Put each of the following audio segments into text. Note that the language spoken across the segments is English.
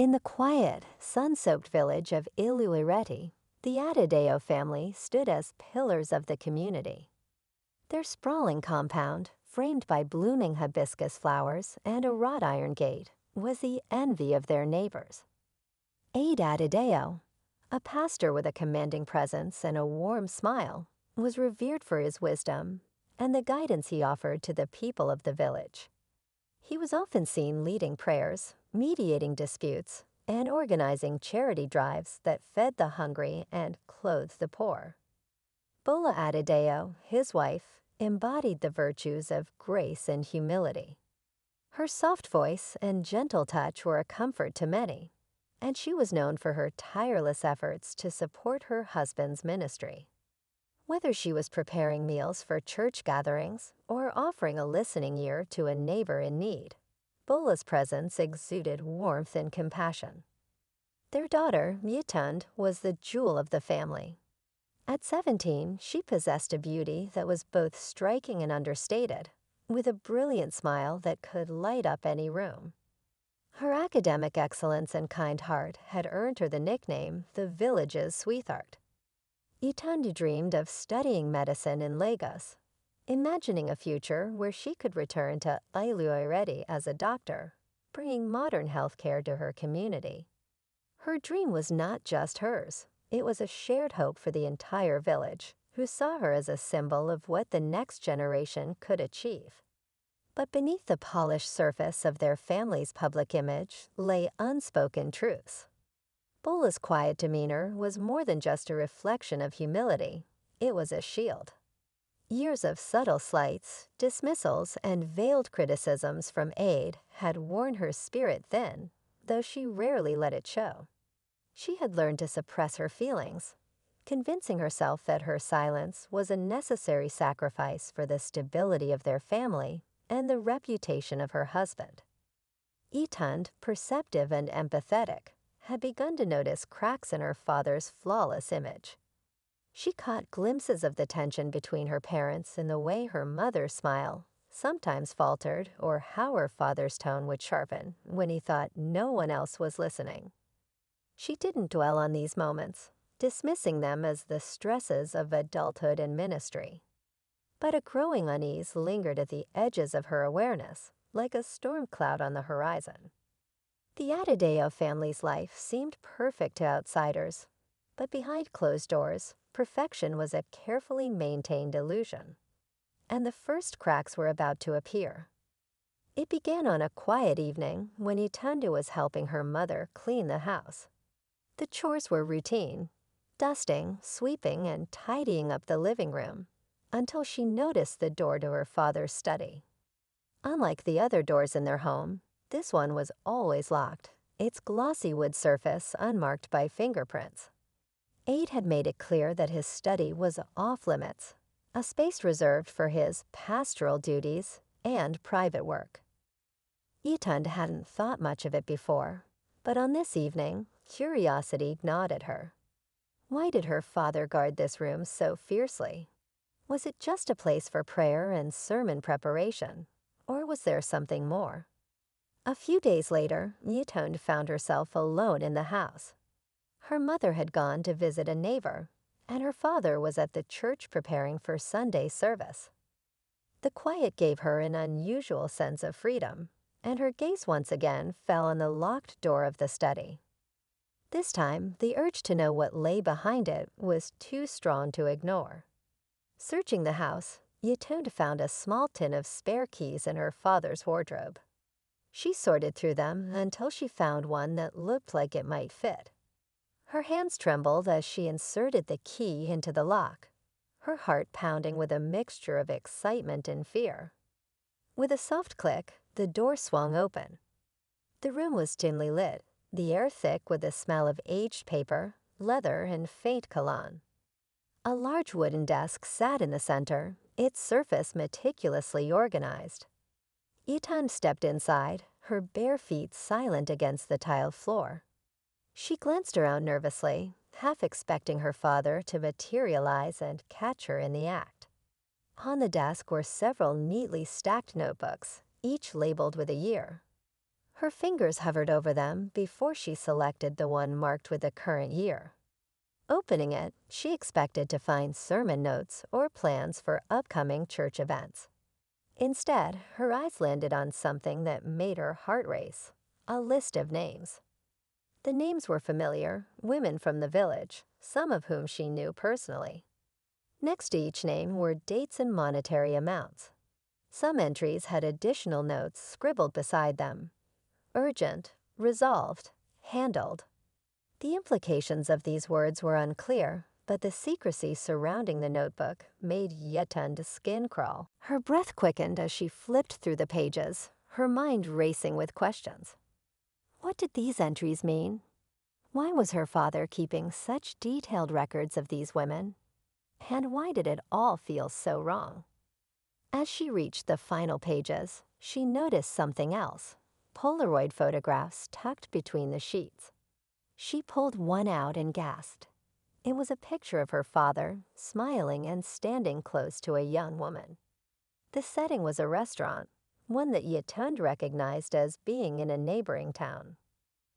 In the quiet, sun-soaked village of Iluireti, the Adedayo family stood as pillars of the community. Their sprawling compound, framed by blooming hibiscus flowers and a wrought iron gate, was the envy of their neighbors. Adedayo, a pastor with a commanding presence and a warm smile, was revered for his wisdom and the guidance he offered to the people of the village. He was often seen leading prayers, mediating disputes, and organizing charity drives that fed the hungry and clothed the poor. Bola Adedayo, his wife, embodied the virtues of grace and humility. Her soft voice and gentle touch were a comfort to many, and she was known for her tireless efforts to support her husband's ministry. Whether she was preparing meals for church gatherings or offering a listening ear to a neighbor in need, Bola's presence exuded warmth and compassion. Their daughter, Yitund, was the jewel of the family. At 17, she possessed a beauty that was both striking and understated, with a brilliant smile that could light up any room. Her academic excellence and kind heart had earned her the nickname the village's sweetheart. Yitund dreamed of studying medicine in Lagos, imagining a future where she could return to Iluireti as a doctor, bringing modern healthcare to her community. Her dream was not just hers. It was a shared hope for the entire village, who saw her as a symbol of what the next generation could achieve. But beneath the polished surface of their family's public image lay unspoken truths. Bola's quiet demeanor was more than just a reflection of humility. It was a shield. Years of subtle slights, dismissals, and veiled criticisms from Ade had worn her spirit thin, though she rarely let it show. She had learned to suppress her feelings, convincing herself that her silence was a necessary sacrifice for the stability of their family and the reputation of her husband. Yitund, perceptive and empathetic, had begun to notice cracks in her father's flawless image. She caught glimpses of the tension between her parents in the way her mother's smile sometimes faltered or how her father's tone would sharpen when he thought no one else was listening. She didn't dwell on these moments, dismissing them as the stresses of adulthood and ministry. But a growing unease lingered at the edges of her awareness, like a storm cloud on the horizon. The Adedayo family's life seemed perfect to outsiders, but behind closed doors, perfection was a carefully maintained illusion. And the first cracks were about to appear. It began on a quiet evening when Itundu was helping her mother clean the house. The chores were routine, dusting, sweeping, and tidying up the living room, until she noticed the door to her father's study. Unlike the other doors in their home, this one was always locked, its glossy wood surface unmarked by fingerprints. Ade had made it clear that his study was off-limits, a space reserved for his pastoral duties and private work. Yitund hadn't thought much of it before, but on this evening, curiosity gnawed at her. Why did her father guard this room so fiercely? Was it just a place for prayer and sermon preparation, or was there something more? A few days later, Yitund found herself alone in the house. Her mother had gone to visit a neighbor, and her father was at the church preparing for Sunday service. The quiet gave her an unusual sense of freedom, and her gaze once again fell on the locked door of the study. This time, the urge to know what lay behind it was too strong to ignore. Searching the house, Yitund found a small tin of spare keys in her father's wardrobe. She sorted through them until she found one that looked like it might fit. Her hands trembled as she inserted the key into the lock, her heart pounding with a mixture of excitement and fear. With a soft click, the door swung open. The room was dimly lit, the air thick with the smell of aged paper, leather, and faint cologne. A large wooden desk sat in the center, its surface meticulously organized. Yitund stepped inside, her bare feet silent against the tiled floor. She glanced around nervously, half expecting her father to materialize and catch her in the act. On the desk were several neatly stacked notebooks, each labeled with a year. Her fingers hovered over them before she selected the one marked with the current year. Opening it, she expected to find sermon notes or plans for upcoming church events. Instead, her eyes landed on something that made her heart race: a list of names. The names were familiar, women from the village, some of whom she knew personally. Next to each name were dates and monetary amounts. Some entries had additional notes scribbled beside them: urgent, resolved, handled. The implications of these words were unclear, but the secrecy surrounding the notebook made Yetun's skin crawl. Her breath quickened as she flipped through the pages, her mind racing with questions. What did these entries mean? Why was her father keeping such detailed records of these women? And why did it all feel so wrong? As she reached the final pages, she noticed something else: Polaroid photographs tucked between the sheets. She pulled one out and gasped. It was a picture of her father, smiling and standing close to a young woman. The setting was a restaurant, one that Yetund recognized as being in a neighboring town.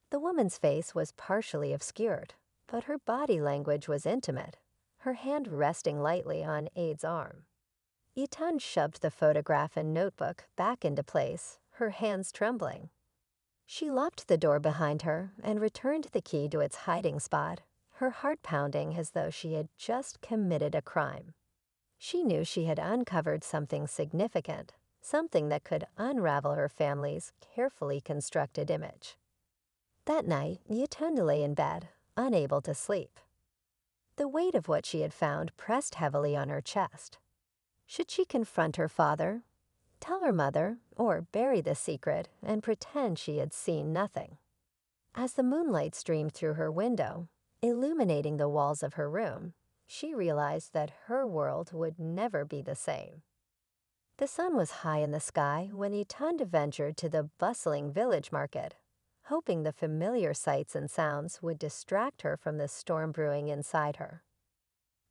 The woman's face was partially obscured, but her body language was intimate, her hand resting lightly on Ade's arm. Yetund shoved the photograph and notebook back into place, her hands trembling. She locked the door behind her and returned the key to its hiding spot, her heart pounding as though she had just committed a crime. She knew she had uncovered something significant, something that could unravel her family's carefully constructed image. That night, Yetund lay in bed, unable to sleep. The weight of what she had found pressed heavily on her chest. Should she confront her father, tell her mother, or bury the secret and pretend she had seen nothing? As the moonlight streamed through her window, illuminating the walls of her room, she realized that her world would never be the same. The sun was high in the sky when Yetund ventured to the bustling village market, hoping the familiar sights and sounds would distract her from the storm brewing inside her.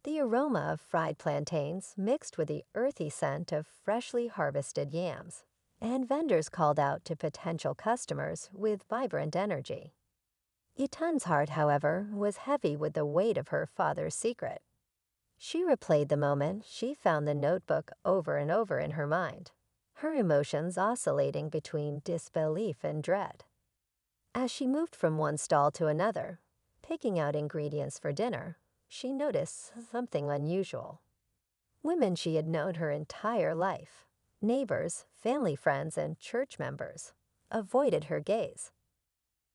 The aroma of fried plantains mixed with the earthy scent of freshly harvested yams, and vendors called out to potential customers with vibrant energy. Yetund's heart, however, was heavy with the weight of her father's secret. She replayed the moment she found the notebook over and over in her mind, her emotions oscillating between disbelief and dread. As she moved from one stall to another, picking out ingredients for dinner, she noticed something unusual. Women she had known her entire life, neighbors, family friends, and church members, avoided her gaze.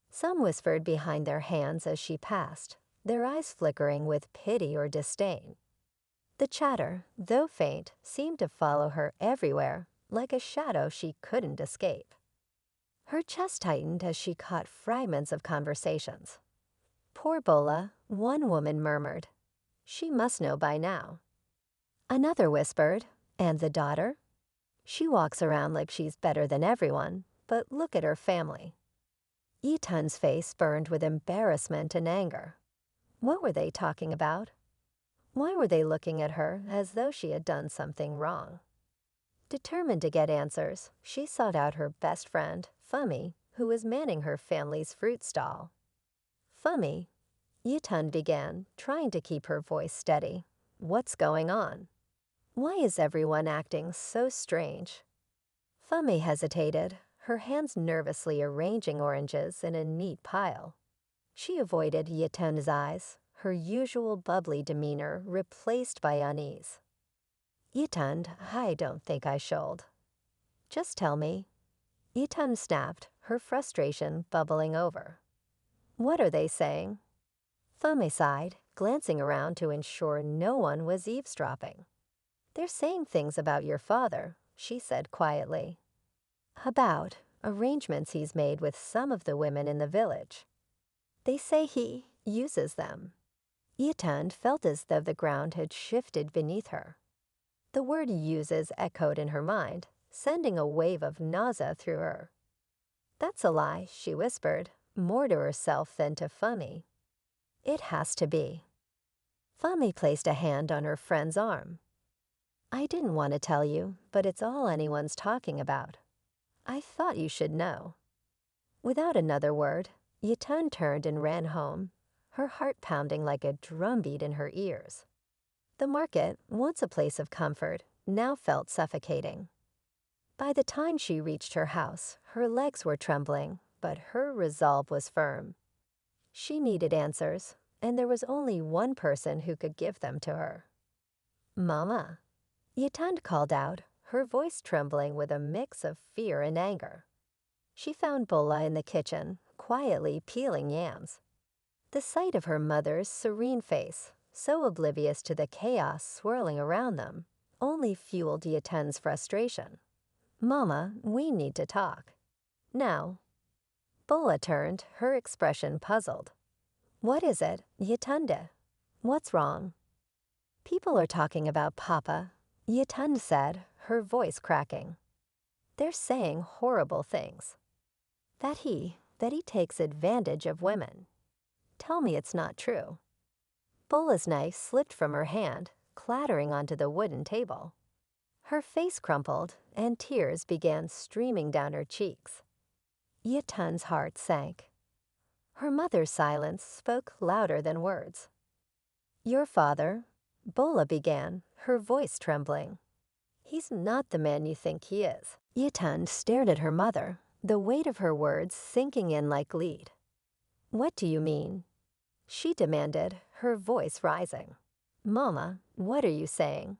Some whispered behind their hands as she passed, their eyes flickering with pity or disdain. The chatter, though faint, seemed to follow her everywhere, like a shadow she couldn't escape. Her chest tightened as she caught fragments of conversations. "Poor Bola," one woman murmured. "She must know by now." Another whispered, "And the daughter? She walks around like she's better than everyone, but look at her family." Yetund's face burned with embarrassment and anger. What were they talking about? Why were they looking at her as though she had done something wrong? Determined to get answers, she sought out her best friend, Fummy, who was manning her family's fruit stall. "Fummy," Yetund began, trying to keep her voice steady. "What's going on? Why is everyone acting so strange?" Fummy hesitated, her hands nervously arranging oranges in a neat pile. She avoided Yetund's eyes, her usual bubbly demeanor replaced by unease. "Yetund, I don't think I should." "Just tell me." Yetund snapped, her frustration bubbling over. "What are they saying?" Fummy sighed, glancing around to ensure no one was eavesdropping. "They're saying things about your father," she said quietly. "About arrangements he's made with some of the women in the village. They say he uses them." Yetund felt as though the ground had shifted beneath her. The word "uses" echoed in her mind, sending a wave of nausea through her. "That's a lie," she whispered, more to herself than to Fummy. "It has to be." Fummy placed a hand on her friend's arm. "I didn't want to tell you, but it's all anyone's talking about. I thought you should know." Without another word, Yitun turned and ran home, her heart pounding like a drumbeat in her ears. The market, once a place of comfort, now felt suffocating. By the time she reached her house, her legs were trembling, but her resolve was firm. She needed answers, and there was only one person who could give them to her. "Mama," Yitun called out, her voice trembling with a mix of fear and anger. She found Bola in the kitchen, quietly peeling yams. The sight of her mother's serene face, so oblivious to the chaos swirling around them, only fueled Yitun's frustration. "Mama, we need to talk." "Now." Bola turned, her expression puzzled. "What is it, Yitunde? What's wrong?" "People are talking about Papa," Yitun said, her voice cracking. "They're saying horrible things. That he takes advantage of women. Tell me it's not true." Bola's knife slipped from her hand, clattering onto the wooden table. Her face crumpled, and tears began streaming down her cheeks. Yitun's heart sank. Her mother's silence spoke louder than words. "Your father," Bola began, her voice trembling. "He's not the man you think he is." Yitun stared at her mother, the weight of her words sinking in like lead. "What do you mean?" she demanded, her voice rising. "Mama, what are you saying?"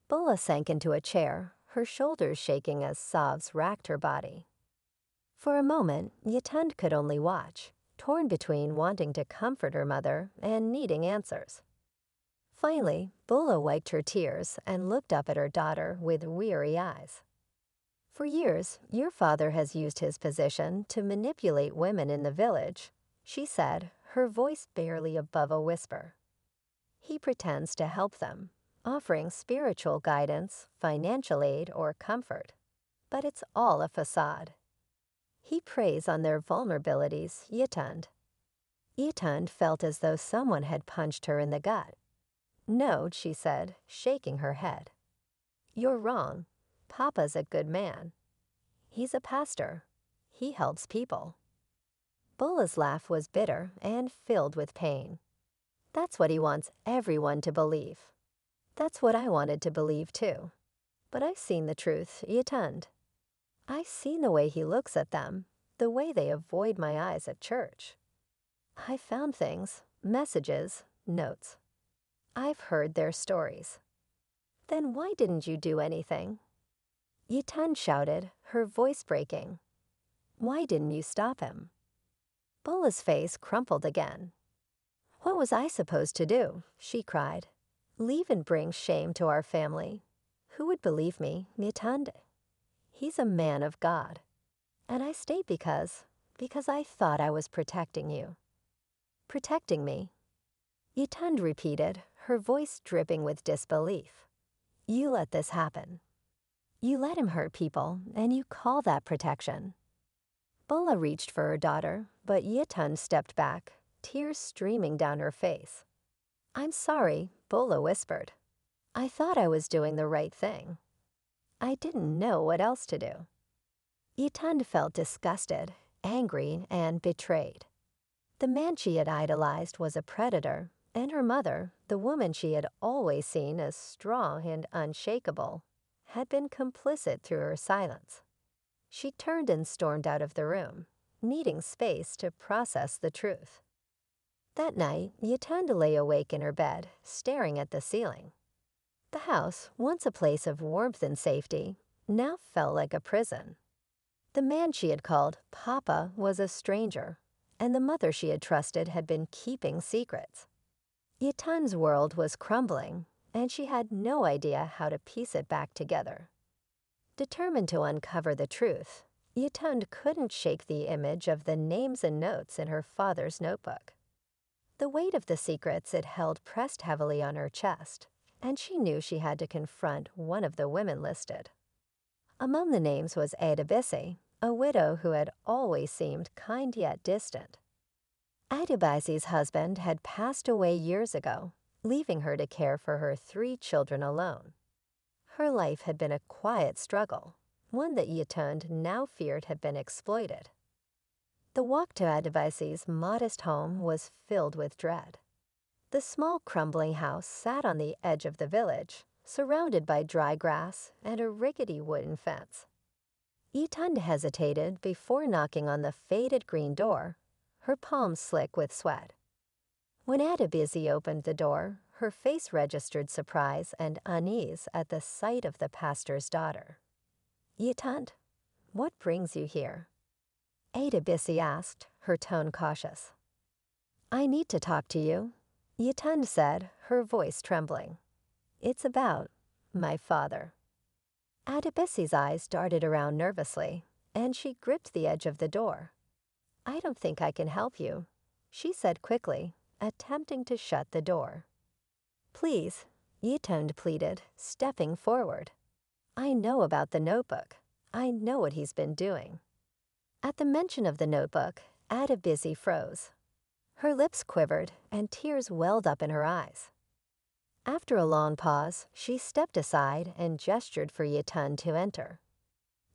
Bola sank into a chair, her shoulders shaking as sobs racked her body. For a moment, Yitun could only watch, torn between wanting to comfort her mother and needing answers. Finally, Bola wiped her tears and looked up at her daughter with weary eyes. "For years, your father has used his position to manipulate women in the village," she said, her voice barely above a whisper. "He pretends to help them, offering spiritual guidance, financial aid, or comfort. But it's all a facade. He preys on their vulnerabilities, Yitun." Yitun felt as though someone had punched her in the gut. "No," she said, shaking her head. "You're wrong. Papa's a good man. He's a pastor. He helps people." Bola's laugh was bitter and filled with pain. "That's what he wants everyone to believe. That's what I wanted to believe too. But I've seen the truth, Yitun. I've seen the way he looks at them, the way they avoid my eyes at church. I found things, messages, notes. I've heard their stories." "Then why didn't you do anything?" Yitun shouted, her voice breaking. "Why didn't you stop him?" Bola's face crumpled again. "What was I supposed to do?" she cried. "Leave and bring shame to our family. Who would believe me, Yitun? He's a man of God. And I stayed because I thought I was protecting you." "Protecting me?" Yitun repeated, her voice dripping with disbelief. "You let this happen. You let him hurt people, and you call that protection." Bola reached for her daughter, but Yitun stepped back, tears streaming down her face. "I'm sorry," Bola whispered. "I thought I was doing the right thing. I didn't know what else to do." Yitun felt disgusted, angry, and betrayed. The man she had idolized was a predator, and her mother, the woman she had always seen as strong and unshakable, had been complicit through her silence. She turned and stormed out of the room, needing space to process the truth. That night, Yitun lay awake in her bed, staring at the ceiling. The house, once a place of warmth and safety, now felt like a prison. The man she had called Papa was a stranger, and the mother she had trusted had been keeping secrets. Yitun's world was crumbling, and she had no idea how to piece it back together. Determined to uncover the truth, Yitun couldn't shake the image of the names and notes in her father's notebook. The weight of the secrets it held pressed heavily on her chest, and she knew she had to confront one of the women listed. Among the names was Adedayo, a widow who had always seemed kind yet distant. Adedayo's husband had passed away years ago, leaving her to care for her 3 children alone. Her life had been a quiet struggle, one that Yitun now feared had been exploited. The walk to Adebisi's modest home was filled with dread. The small crumbling house sat on the edge of the village, surrounded by dry grass and a rickety wooden fence. Etund hesitated before knocking on the faded green door, her palms slick with sweat. When Adebisi opened the door, her face registered surprise and unease at the sight of the pastor's daughter. "Etund, what brings you here?" Adebisi asked, her tone cautious. "I need to talk to you," Etund said, her voice trembling. "It's about my father." Adebisi's eyes darted around nervously, and she gripped the edge of the door. "I don't think I can help you," she said quickly, attempting to shut the door. "Please," Etund pleaded, stepping forward. "I know about the notebook. I know what he's been doing." At the mention of the notebook, Adebisi froze. Her lips quivered, and tears welled up in her eyes. After a long pause, she stepped aside and gestured for Etund to enter.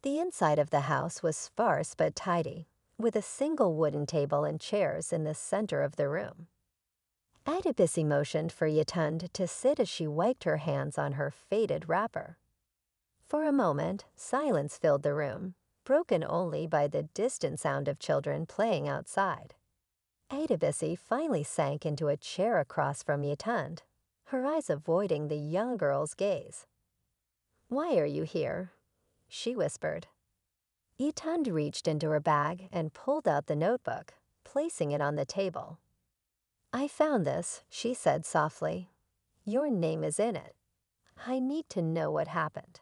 The inside of the house was sparse but tidy, with a single wooden table and chairs in the center of the room. Adebisi motioned for Etund to sit as she wiped her hands on her faded wrapper. For a moment, silence filled the room, broken only by the distant sound of children playing outside. Adebisi finally sank into a chair across from Etund, her eyes avoiding the young girl's gaze. "Why are you here?" she whispered. Etund reached into her bag and pulled out the notebook, placing it on the table. "I found this," she said softly. "Your name is in it. I need to know what happened."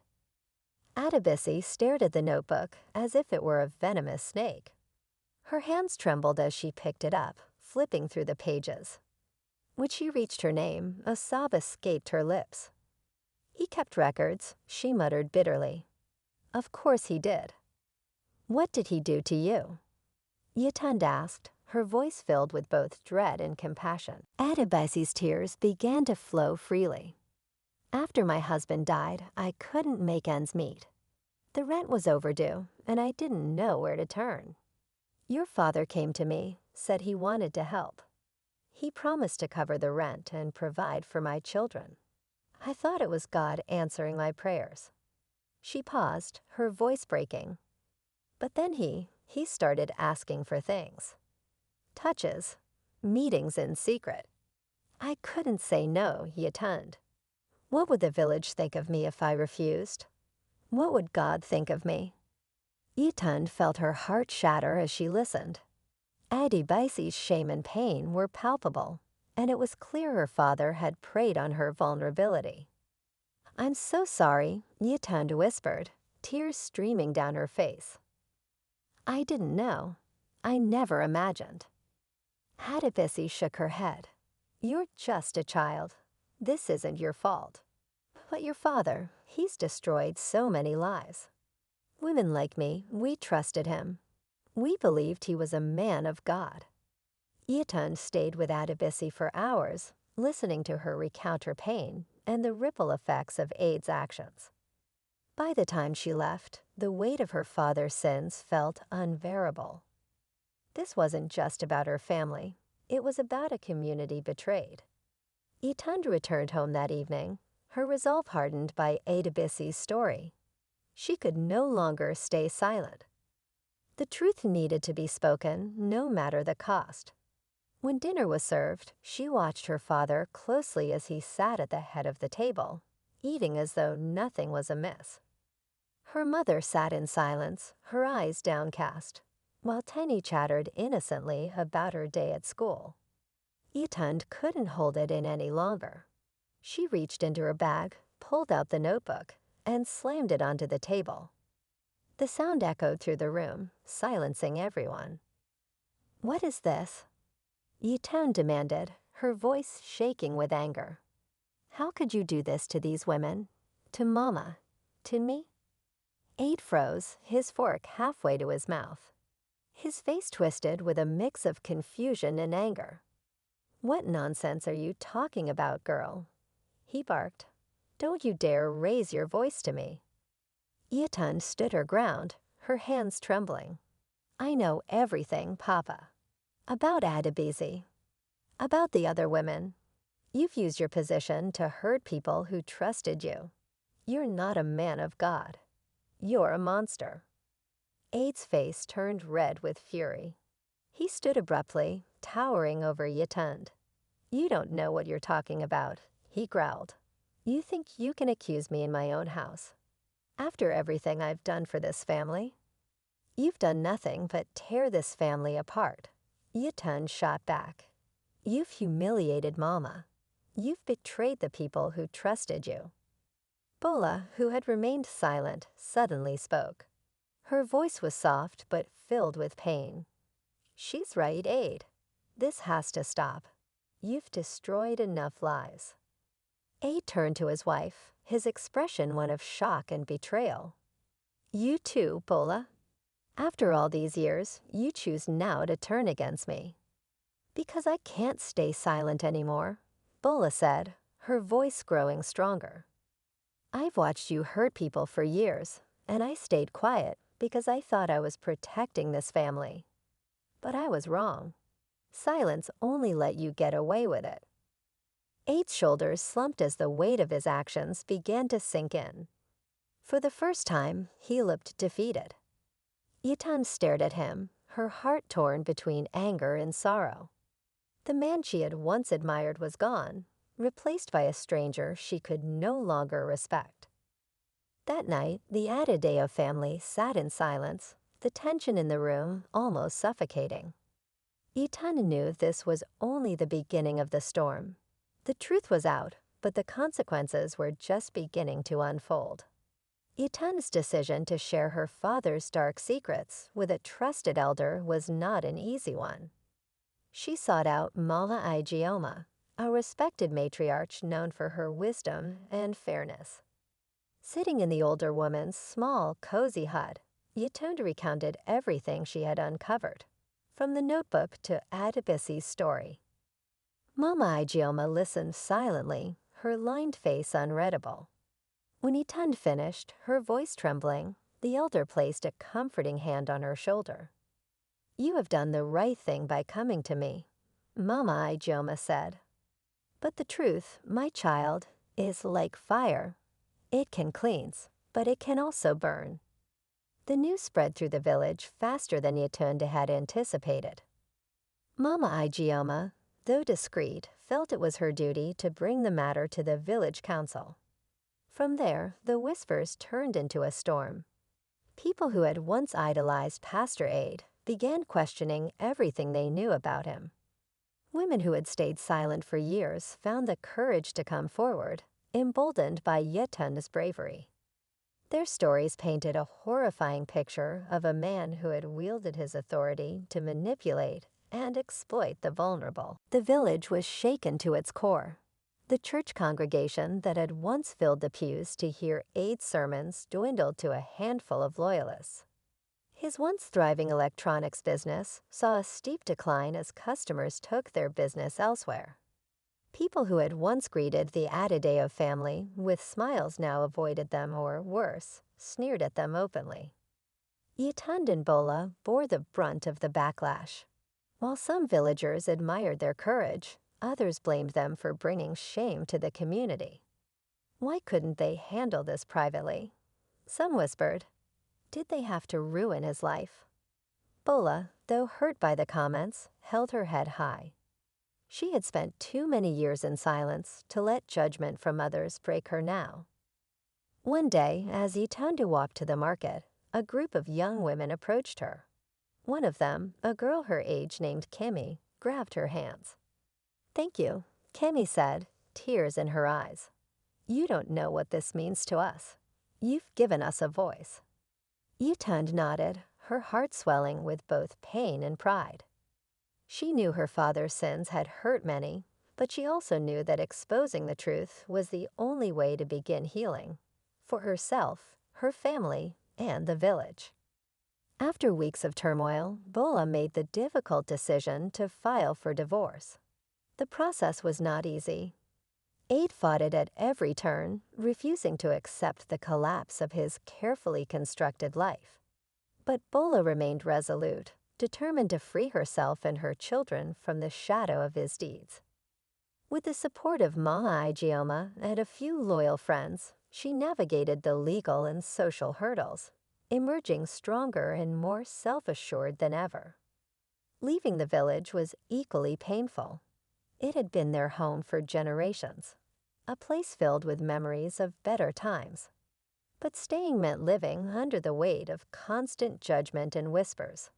Adebisi stared at the notebook as if it were a venomous snake. Her hands trembled as she picked it up, flipping through the pages. When she reached her name, a sob escaped her lips. "He kept records," she muttered bitterly. "Of course he did." "What did he do to you?" Etund asked, her voice filled with both dread and compassion. Adebisi's tears began to flow freely. "After my husband died, I couldn't make ends meet. The rent was overdue, and I didn't know where to turn. Your father came to me, said he wanted to help. He promised to cover the rent and provide for my children. I thought it was God answering my prayers." She paused, her voice breaking. "But then he started asking for things. Touches, meetings in secret. I couldn't say no, Etund. What would the village think of me if I refused? What would God think of me?" Etund felt her heart shatter as she listened. Adebisi's shame and pain were palpable, and it was clear her father had preyed on her vulnerability. "I'm so sorry," Etund whispered, tears streaming down her face. "I didn't know. I never imagined." Adebisi shook her head. "You're just a child. This isn't your fault. But your father, he's destroyed so many lives. Women like me, we trusted him. We believed he was a man of God." Etund stayed with Adebisi for hours, listening to her recount her pain and the ripple effects of Ade's actions. By the time she left, the weight of her father's sins felt unbearable. This wasn't just about her family. It was about a community betrayed. Etund returned home that evening, her resolve hardened by Adebisi's story. She could no longer stay silent. The truth needed to be spoken, no matter the cost. When dinner was served, she watched her father closely as he sat at the head of the table, eating as though nothing was amiss. Her mother sat in silence, her eyes downcast, while Tenny chattered innocently about her day at school. Etund couldn't hold it in any longer. She reached into her bag, pulled out the notebook, and slammed it onto the table. The sound echoed through the room, silencing everyone. "What is this?" Etund demanded, her voice shaking with anger. "How could you do this to these women? To Mama? To me?" Ade froze, his fork halfway to his mouth. His face twisted with a mix of confusion and anger. "What nonsense are you talking about, girl?" he barked. "Don't you dare raise your voice to me." Etund stood her ground, her hands trembling. I know everything, Papa. About Adebisi. About the other women. You've used your position to hurt people who trusted you. You're not a man of God. You're a monster." Ade's face turned red with fury. He stood abruptly, towering over Yetund. "You don't know what you're talking about," he growled. "You think you can accuse me in my own house? After everything I've done for this family? You've done nothing but tear this family apart." Yetund shot back. "You've humiliated Mama. You've betrayed the people who trusted you." Bola, who had remained silent, suddenly spoke. Her voice was soft but filled with pain. "She's right, Ade. This has to stop. You've destroyed enough lives." Ade turned to his wife, his expression one of shock and betrayal. "You too, Bola? After all these years, you choose now to turn against me." "Because I can't stay silent anymore," Bola said, her voice growing stronger. "I've watched you hurt people for years, and I stayed quiet because I thought I was protecting this family. But I was wrong. Silence only let you get away with it." Ade's shoulders slumped as the weight of his actions began to sink in. For the first time, he looked defeated. Yetund stared at him, her heart torn between anger and sorrow. The man she had once admired was gone, replaced by a stranger she could no longer respect. That night, the Adedayo family sat in silence, the tension in the room almost suffocating. Yetund knew this was only the beginning of the storm. The truth was out, but the consequences were just beginning to unfold. Yetund's decision to share her father's dark secrets with a trusted elder was not an easy one. She sought out Mala Ijeoma, a respected matriarch known for her wisdom and fairness. Sitting in the older woman's small, cozy hut, Yetund recounted everything she had uncovered, from the notebook to Adebisi's story. Mama Ijeoma listened silently, her lined face unreadable. When Yetund finished, her voice trembling, the elder placed a comforting hand on her shoulder. "You have done the right thing by coming to me," Mama Ijeoma said. "But the truth, my child, is like fire. It can cleanse, but it can also burn." The news spread through the village faster than Yetund had anticipated. Mama Ijeoma, though discreet, felt it was her duty to bring the matter to the village council. From there, the whispers turned into a storm. People who had once idolized Pastor Ade began questioning everything they knew about him. Women who had stayed silent for years found the courage to come forward, emboldened by Yetund's bravery. Their stories painted a horrifying picture of a man who had wielded his authority to manipulate and exploit the vulnerable. The village was shaken to its core. The church congregation that had once filled the pews to hear Ade's sermons dwindled to a handful of loyalists. His once thriving electronics business saw a steep decline as customers took their business elsewhere. People who had once greeted the Adedayo family with smiles now avoided them or, worse, sneered at them openly. Yetund and Bola bore the brunt of the backlash. While some villagers admired their courage, others blamed them for bringing shame to the community. Why couldn't they handle this privately? Some whispered, did they have to ruin his life? Bola, though hurt by the comments, held her head high. She had spent too many years in silence to let judgment from others break her now. One day, as Yetund walked to the market, a group of young women approached her. One of them, a girl her age named Kemi, grabbed her hands. "Thank you," Kemi said, tears in her eyes. "You don't know what this means to us. You've given us a voice." Yetund nodded, her heart swelling with both pain and pride. She knew her father's sins had hurt many, but she also knew that exposing the truth was the only way to begin healing, for herself, her family, and the village. After weeks of turmoil, Bola made the difficult decision to file for divorce. The process was not easy. Ade fought it at every turn, refusing to accept the collapse of his carefully constructed life. But Bola remained resolute, determined to free herself and her children from the shadow of his deeds. With the support of Ma'a Ijeoma and a few loyal friends, she navigated the legal and social hurdles, emerging stronger and more self-assured than ever. Leaving the village was equally painful. It had been their home for generations, a place filled with memories of better times. But staying meant living under the weight of constant judgment and whispers.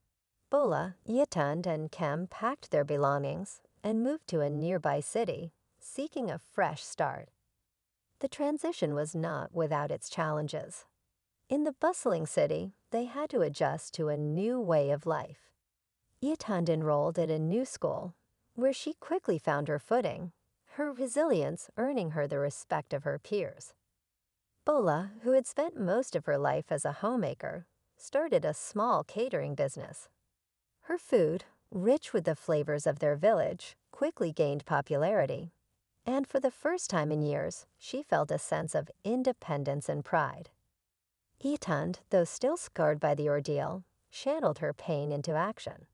Bola, Yitund, and Kem packed their belongings and moved to a nearby city, seeking a fresh start. The transition was not without its challenges. In the bustling city, they had to adjust to a new way of life. Yitund enrolled at a new school, where she quickly found her footing, her resilience earning her the respect of her peers. Bola, who had spent most of her life as a homemaker, started a small catering business. Her food, rich with the flavors of their village, quickly gained popularity, and for the first time in years, she felt a sense of independence and pride. Yitund, though still scarred by the ordeal, channeled her pain into action.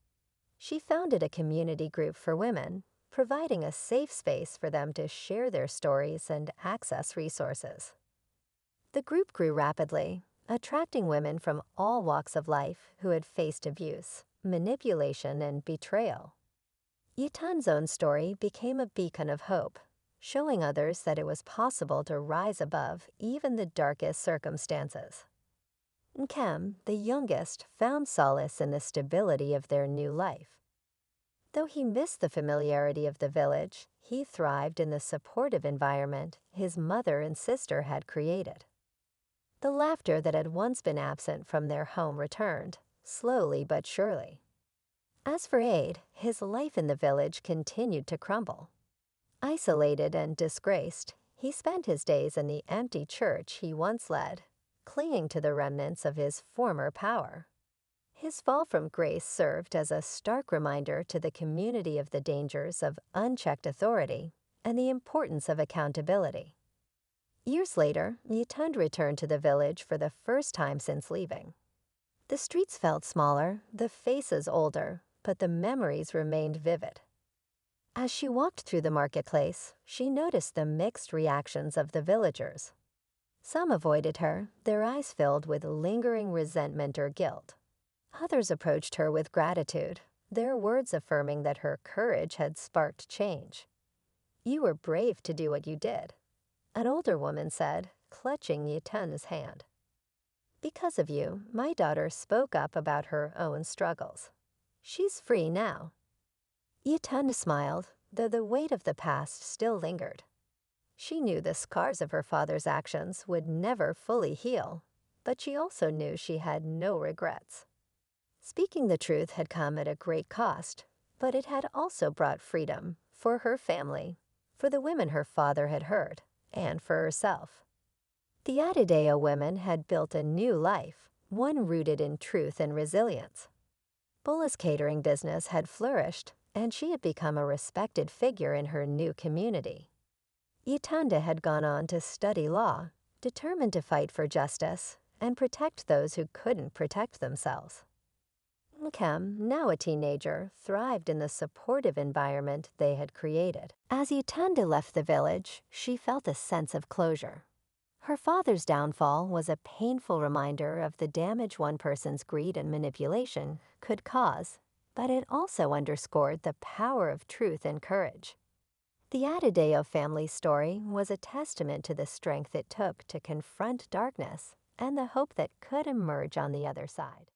She founded a community group for women, providing a safe space for them to share their stories and access resources. The group grew rapidly, attracting women from all walks of life who had faced abuse, manipulation, and betrayal. Yitund's own story became a beacon of hope, showing others that it was possible to rise above even the darkest circumstances. Kem, the youngest, found solace in the stability of their new life. Though he missed the familiarity of the village, he thrived in the supportive environment his mother and sister had created. The laughter that had once been absent from their home returned, slowly but surely. As for Ade, his life in the village continued to crumble. Isolated and disgraced, he spent his days in the empty church he once led, clinging to the remnants of his former power. His fall from grace served as a stark reminder to the community of the dangers of unchecked authority and the importance of accountability. Years later, Yitund returned to the village for the first time since leaving. The streets felt smaller, the faces older, but the memories remained vivid. As she walked through the marketplace, she noticed the mixed reactions of the villagers. Some avoided her, their eyes filled with lingering resentment or guilt. Others approached her with gratitude, their words affirming that her courage had sparked change. "You were brave to do what you did," an older woman said, clutching Yitund's hand. "Because of you, my daughter spoke up about her own struggles. She's free now." Yitund smiled, though the weight of the past still lingered. She knew the scars of her father's actions would never fully heal, but she also knew she had no regrets. Speaking the truth had come at a great cost, but it had also brought freedom for her family, for the women her father had hurt, and for herself. The Adedayo women had built a new life, one rooted in truth and resilience. Bola's catering business had flourished, and she had become a respected figure in her new community. Yitunda had gone on to study law, determined to fight for justice and protect those who couldn't protect themselves. Kem, now a teenager, thrived in the supportive environment they had created. As Yitunda left the village, she felt a sense of closure. Her father's downfall was a painful reminder of the damage one person's greed and manipulation could cause, but it also underscored the power of truth and courage. The Adedayo family story was a testament to the strength it took to confront darkness and the hope that could emerge on the other side.